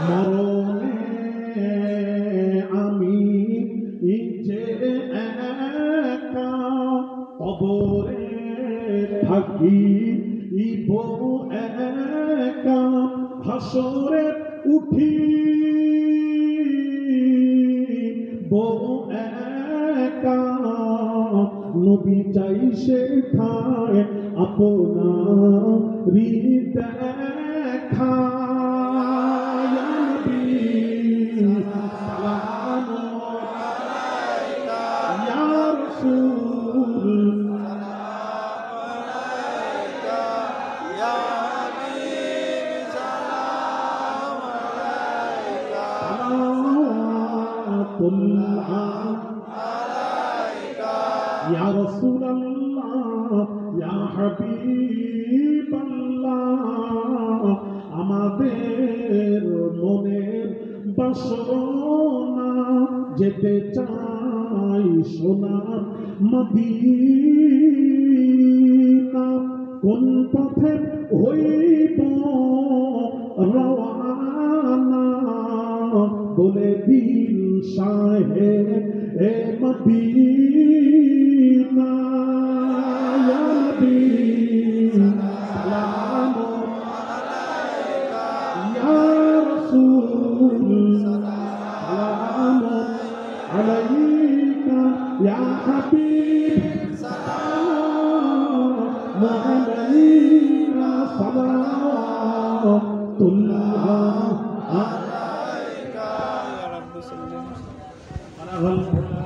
মরণে আমি যে একা কবরে থাকিব একা হাসরে উঠিব একা নবী চাই সেথায় আপনারি দেখা ইয়া নবী সালাম আলাইকা ইয়া রাসূল या रसूल अल्लाह या हबीब अल्लाह আমাদের মনের বাসনা যেতে চাই সোনার মদিনা কোন পথে হইব রওয়ানা বলে দিন শাহে এ মদিনা ইয়া নবী সালাম আলাইকা ইয়া রাসূল সালাম আলাইকা ইয়া হাবিব সালাম আলাইকা সালাতুল্লাহ আলাইকা ইয়া রাব্বি সাল্লাল্লাহু আলাইহি ওয়া সাল্লাম